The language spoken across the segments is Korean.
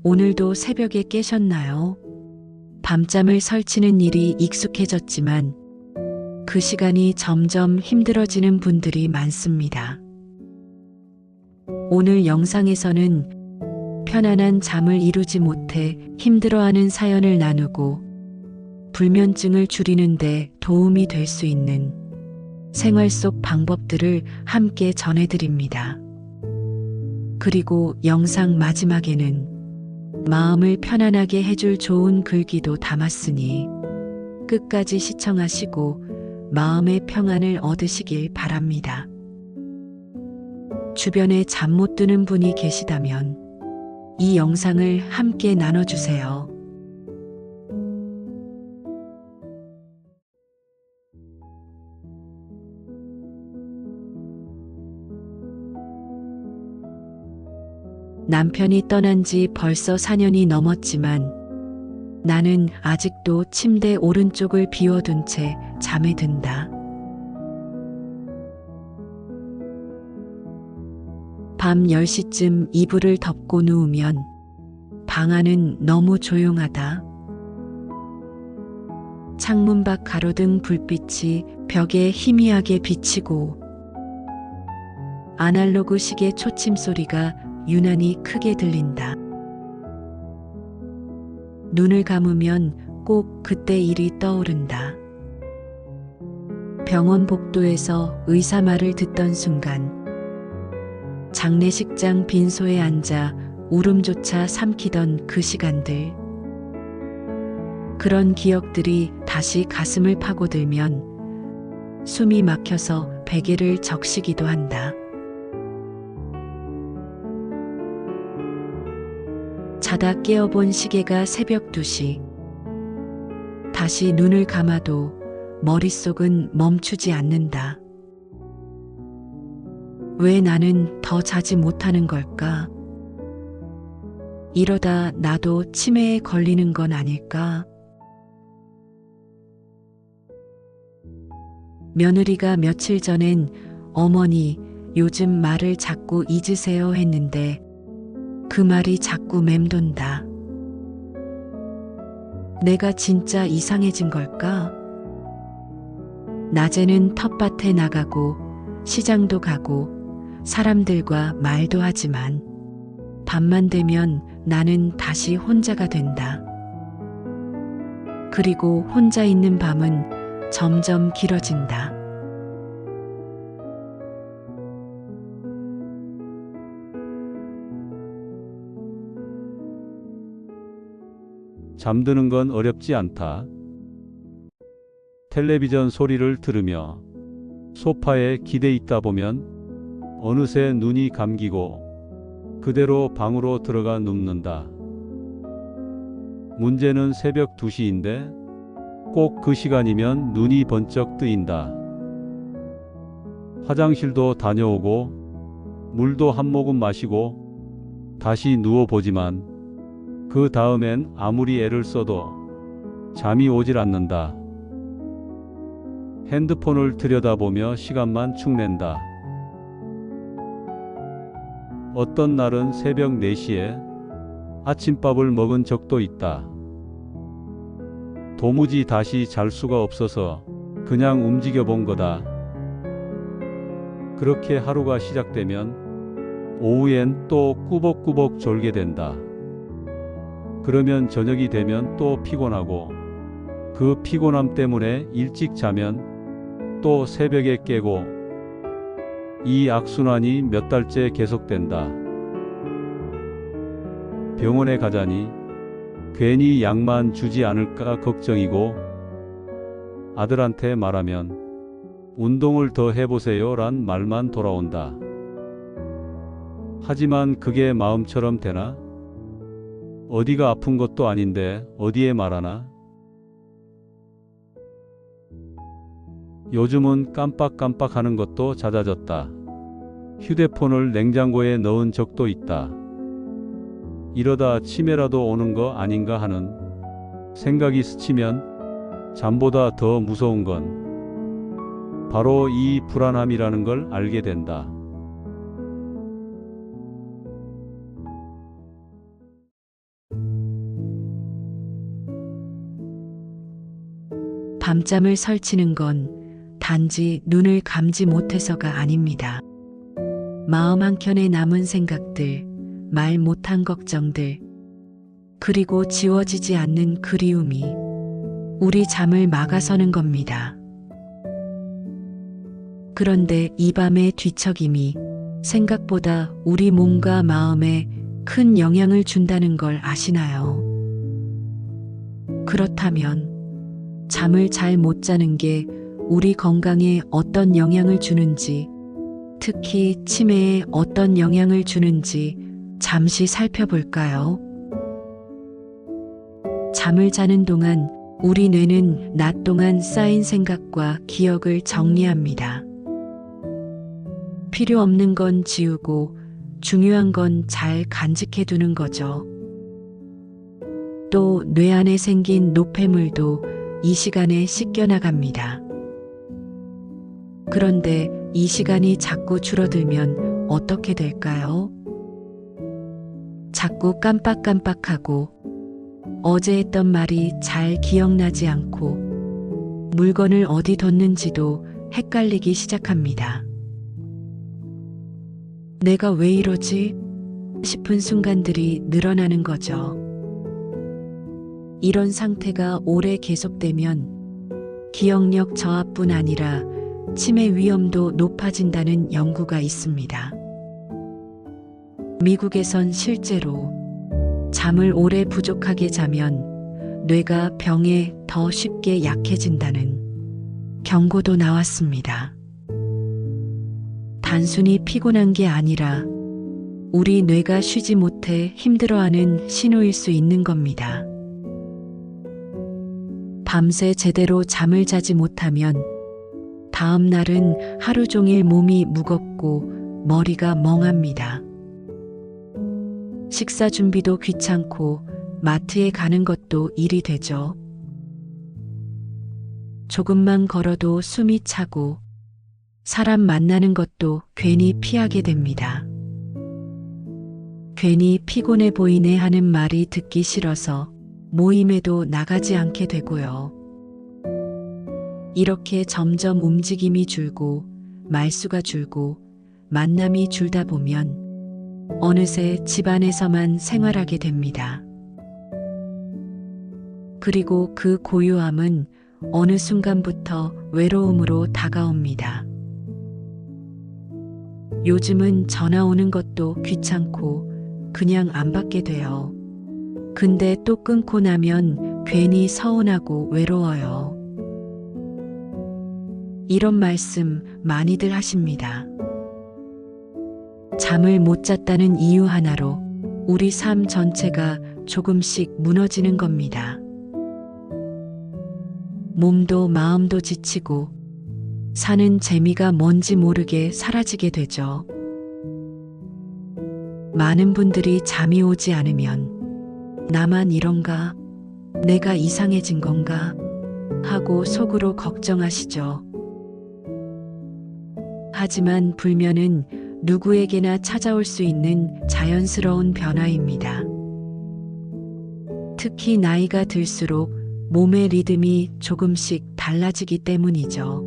오늘도 새벽에 깨셨나요? 밤잠을 설치는 일이 익숙해졌지만 그 시간이 점점 힘들어지는 분들이 많습니다. 오늘 영상에서는 편안한 잠을 이루지 못해 힘들어하는 사연을 나누고 불면증을 줄이는데 도움이 될 수 있는 생활 속 방법들을 함께 전해드립니다. 그리고 영상 마지막에는 마음을 편안하게 해줄 좋은 글귀도 담았으니 끝까지 시청하시고 마음의 평안을 얻으시길 바랍니다. 주변에 잠 못 드는 분이 계시다면 이 영상을 함께 나눠주세요. 남편이 떠난 지 벌써 4년이 넘었지만 나는 아직도 침대 오른쪽을 비워둔 채 잠에 든다. 밤 10시쯤 이불을 덮고 누우면 방 안은 너무 조용하다. 창문 밖 가로등 불빛이 벽에 희미하게 비치고 아날로그 시계 초침 소리가 유난히 크게 들린다. 눈을 감으면 꼭 그때 일이 떠오른다. 병원 복도에서 의사 말을 듣던 순간, 장례식장 빈소에 앉아 울음조차 삼키던 그 시간들. 그런 기억들이 다시 가슴을 파고들면 숨이 막혀서 베개를 적시기도 한다. 자다 깨어본 시계가 새벽 2시. 다시 눈을 감아도 머릿속은 멈추지 않는다. 왜 나는 더 자지 못하는 걸까? 이러다 나도 치매에 걸리는 건 아닐까? 며느리가 며칠 전엔 어머니, 요즘 말을 자꾸 잊으세요 했는데 그 말이 자꾸 맴돈다. 내가 진짜 이상해진 걸까? 낮에는 텃밭에 나가고 시장도 가고 사람들과 말도 하지만 밤만 되면 나는 다시 혼자가 된다. 그리고 혼자 있는 밤은 점점 길어진다. 잠드는 건 어렵지 않다. 텔레비전 소리를 들으며 소파에 기대 있다 보면 어느새 눈이 감기고 그대로 방으로 들어가 눕는다. 문제는 새벽 2시인데 꼭 그 시간이면 눈이 번쩍 뜨인다. 화장실도 다녀오고 물도 한 모금 마시고 다시 누워보지만 그 다음엔 아무리 애를 써도 잠이 오질 않는다. 핸드폰을 들여다보며 시간만 축낸다. 어떤 날은 새벽 4시에 아침밥을 먹은 적도 있다. 도무지 다시 잘 수가 없어서 그냥 움직여 본 거다. 그렇게 하루가 시작되면 오후엔 또 꾸벅꾸벅 졸게 된다. 그러면 저녁이 되면 또 피곤하고 그 피곤함 때문에 일찍 자면 또 새벽에 깨고 이 악순환이 몇 달째 계속된다. 병원에 가자니 괜히 약만 주지 않을까 걱정이고 아들한테 말하면 운동을 더 해보세요 란 말만 돌아온다. 하지만 그게 마음처럼 되나? 어디가 아픈 것도 아닌데 어디에 말하나? 요즘은 깜빡깜빡하는 것도 잦아졌다. 휴대폰을 냉장고에 넣은 적도 있다. 이러다 치매라도 오는 거 아닌가 하는 생각이 스치면 잠보다 더 무서운 건 바로 이 불안함이라는 걸 알게 된다. 밤잠을 설치는 건 단지 눈을 감지 못해서가 아닙니다. 마음 한켠에 남은 생각들, 말 못한 걱정들, 그리고 지워지지 않는 그리움이 우리 잠을 막아서는 겁니다. 그런데 이 밤의 뒤척임이 생각보다 우리 몸과 마음에 큰 영향을 준다는 걸 아시나요? 그렇다면 잠을 잘 못 자는 게 우리 건강에 어떤 영향을 주는지, 특히 치매에 어떤 영향을 주는지 잠시 살펴볼까요? 잠을 자는 동안 우리 뇌는 낮 동안 쌓인 생각과 기억을 정리합니다. 필요 없는 건 지우고 중요한 건 잘 간직해 두는 거죠. 또 뇌 안에 생긴 노폐물도 이 시간에 씻겨나갑니다. 그런데 이 시간이 자꾸 줄어들면 어떻게 될까요? 자꾸 깜빡깜빡하고 어제 했던 말이 잘 기억나지 않고 물건을 어디 뒀는지도 헷갈리기 시작합니다. 내가 왜 이러지? 싶은 순간들이 늘어나는 거죠. 이런 상태가 오래 계속되면 기억력 저하뿐 아니라 치매 위험도 높아진다는 연구가 있습니다. 미국에선 실제로 잠을 오래 부족하게 자면 뇌가 병에 더 쉽게 약해진다는 경고도 나왔습니다. 단순히 피곤한 게 아니라 우리 뇌가 쉬지 못해 힘들어하는 신호일 수 있는 겁니다. 밤새 제대로 잠을 자지 못하면 다음 날은 하루 종일 몸이 무겁고 머리가 멍합니다. 식사 준비도 귀찮고 마트에 가는 것도 일이 되죠. 조금만 걸어도 숨이 차고 사람 만나는 것도 괜히 피하게 됩니다. 괜히 피곤해 보이네 하는 말이 듣기 싫어서 모임에도 나가지 않게 되고요. 이렇게 점점 움직임이 줄고 말수가 줄고 만남이 줄다 보면 어느새 집안에서만 생활하게 됩니다. 그리고 그 고요함은 어느 순간부터 외로움으로 다가옵니다. 요즘은 전화 오는 것도 귀찮고 그냥 안 받게 돼요. 근데 또 끊고 나면 괜히 서운하고 외로워요. 이런 말씀 많이들 하십니다. 잠을 못 잤다는 이유 하나로 우리 삶 전체가 조금씩 무너지는 겁니다. 몸도 마음도 지치고 사는 재미가 뭔지 모르게 사라지게 되죠. 많은 분들이 잠이 오지 않으면 나만 이런가? 내가 이상해진 건가? 하고 속으로 걱정하시죠. 하지만 불면은 누구에게나 찾아올 수 있는 자연스러운 변화입니다. 특히 나이가 들수록 몸의 리듬이 조금씩 달라지기 때문이죠.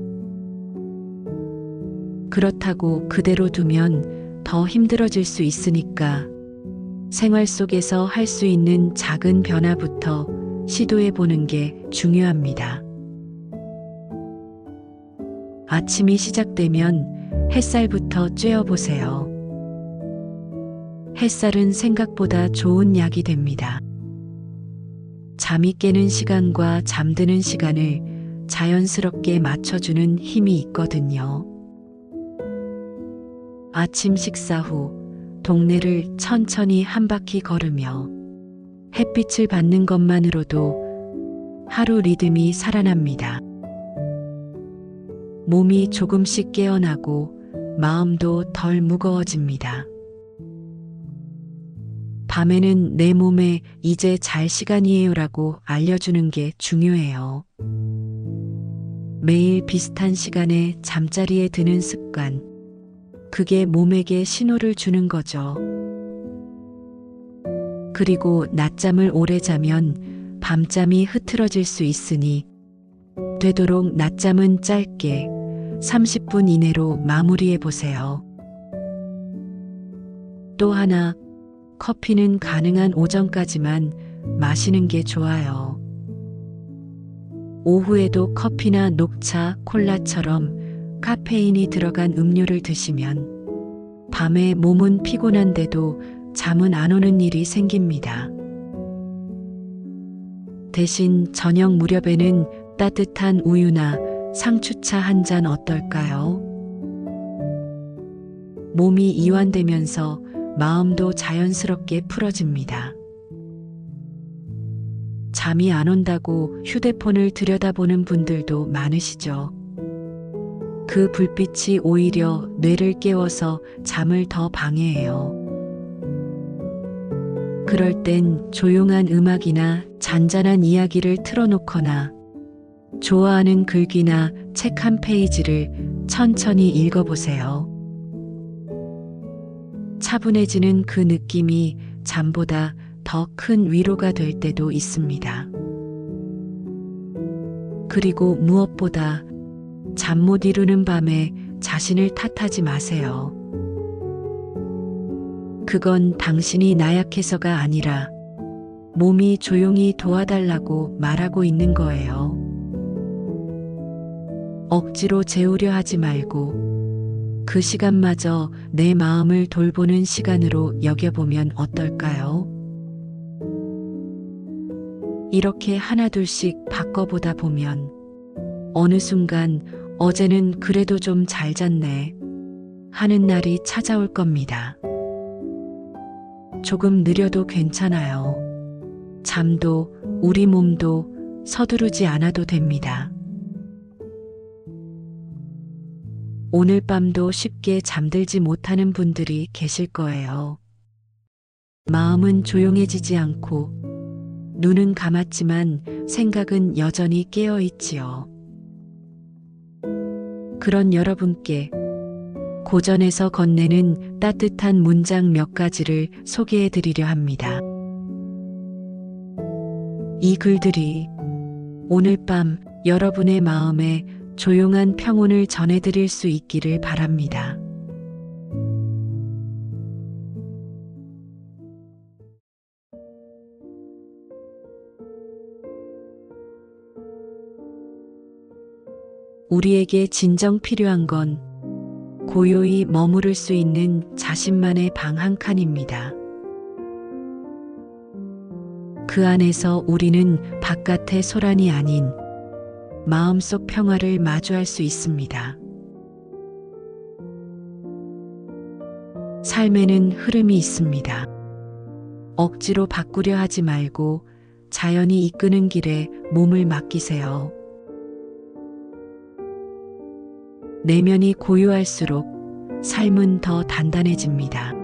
그렇다고 그대로 두면 더 힘들어질 수 있으니까 생활 속에서 할 수 있는 작은 변화부터 시도해 보는 게 중요합니다. 아침이 시작되면 햇살부터 쬐어보세요. 햇살은 생각보다 좋은 약이 됩니다. 잠이 깨는 시간과 잠드는 시간을 자연스럽게 맞춰주는 힘이 있거든요. 아침 식사 후 동네를 천천히 한 바퀴 걸으며 햇빛을 받는 것만으로도 하루 리듬이 살아납니다. 몸이 조금씩 깨어나고 마음도 덜 무거워집니다. 밤에는 내 몸에 이제 잘 시간이에요라고 알려주는 게 중요해요. 매일 비슷한 시간에 잠자리에 드는 습관, 그게 몸에게 신호를 주는 거죠. 그리고 낮잠을 오래 자면 밤잠이 흐트러질 수 있으니 되도록 낮잠은 짧게 30분 이내로 마무리해 보세요. 또 하나, 커피는 가능한 오전까지만 마시는 게 좋아요. 오후에도 커피나 녹차, 콜라처럼 카페인이 들어간 음료를 드시면 밤에 몸은 피곤한데도 잠은 안 오는 일이 생깁니다. 대신 저녁 무렵에는 따뜻한 우유나 상추차 한 잔 어떨까요? 몸이 이완되면서 마음도 자연스럽게 풀어집니다. 잠이 안 온다고 휴대폰을 들여다보는 분들도 많으시죠. 그 불빛이 오히려 뇌를 깨워서 잠을 더 방해해요. 그럴 땐 조용한 음악이나 잔잔한 이야기를 틀어놓거나 좋아하는 글귀나 책 한 페이지를 천천히 읽어보세요. 차분해지는 그 느낌이 잠보다 더 큰 위로가 될 때도 있습니다. 그리고 무엇보다 잠 못 이루는 밤에 자신을 탓하지 마세요. 그건 당신이 나약해서가 아니라 몸이 조용히 도와달라고 말하고 있는 거예요. 억지로 재우려 하지 말고 그 시간마저 내 마음을 돌보는 시간으로 여겨보면 어떨까요? 이렇게 하나둘씩 바꿔보다 보면 어느 순간 어제는 그래도 좀 잘 잤네 하는 날이 찾아올 겁니다. 조금 느려도 괜찮아요. 잠도 우리 몸도 서두르지 않아도 됩니다. 오늘 밤도 쉽게 잠들지 못하는 분들이 계실 거예요. 마음은 조용해지지 않고 눈은 감았지만 생각은 여전히 깨어 있지요. 그런 여러분께 고전에서 건네는 따뜻한 문장 몇 가지를 소개해 드리려 합니다. 이 글들이 오늘 밤 여러분의 마음에 조용한 평온을 전해드릴 수 있기를 바랍니다. 우리에게 진정 필요한 건 고요히 머무를 수 있는 자신만의 방 한 칸입니다. 그 안에서 우리는 바깥의 소란이 아닌 마음속 평화를 마주할 수 있습니다. 삶에는 흐름이 있습니다. 억지로 바꾸려 하지 말고 자연이 이끄는 길에 몸을 맡기세요. 내면이 고요할수록 삶은 더 단단해집니다.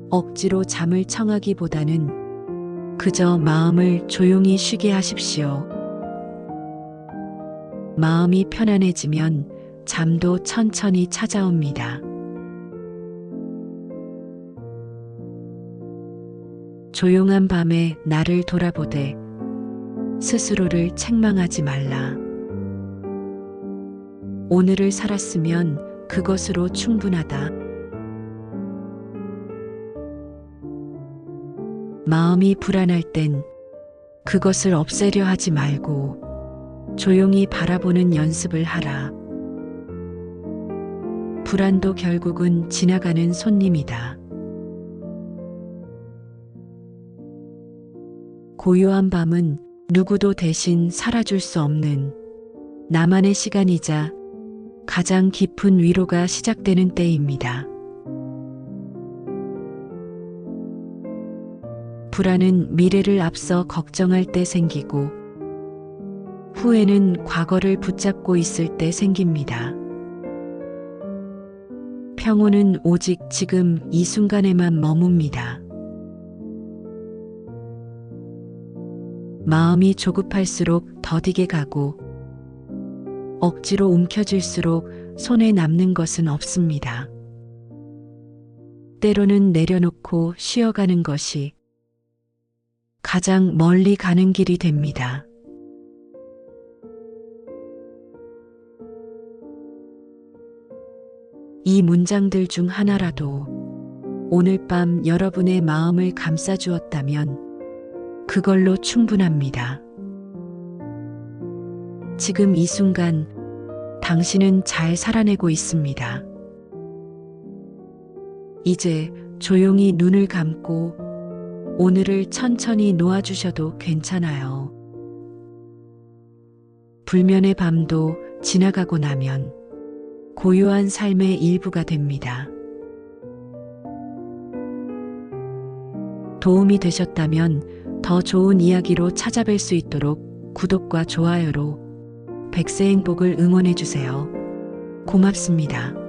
억지로 잠을 청하기보다는 그저 마음을 조용히 쉬게 하십시오. 마음이 편안해지면 잠도 천천히 찾아옵니다. 조용한 밤에 나를 돌아보되 스스로를 책망하지 말라. 오늘을 살았으면 그것으로 충분하다. 마음이 불안할 땐 그것을 없애려 하지 말고 조용히 바라보는 연습을 하라. 불안도 결국은 지나가는 손님이다. 고요한 밤은 누구도 대신 살아줄 수 없는 나만의 시간이자 가장 깊은 위로가 시작되는 때입니다. 불안은 미래를 앞서 걱정할 때 생기고 후회는 과거를 붙잡고 있을 때 생깁니다. 평온은 오직 지금 이 순간에만 머뭅니다. 마음이 조급할수록 더디게 가고 억지로 움켜쥘수록 손에 남는 것은 없습니다. 때로는 내려놓고 쉬어가는 것이 가장 멀리 가는 길이 됩니다. 이 문장들 중 하나라도 오늘 밤 여러분의 마음을 감싸주었다면 그걸로 충분합니다. 지금 이 순간 당신은 잘 살아내고 있습니다. 이제 조용히 눈을 감고 오늘을 천천히 놓아주셔도 괜찮아요. 불면의 밤도 지나가고 나면 고요한 삶의 일부가 됩니다. 도움이 되셨다면 더 좋은 이야기로 찾아뵐 수 있도록 구독과 좋아요로 백세행복을 응원해주세요. 고맙습니다.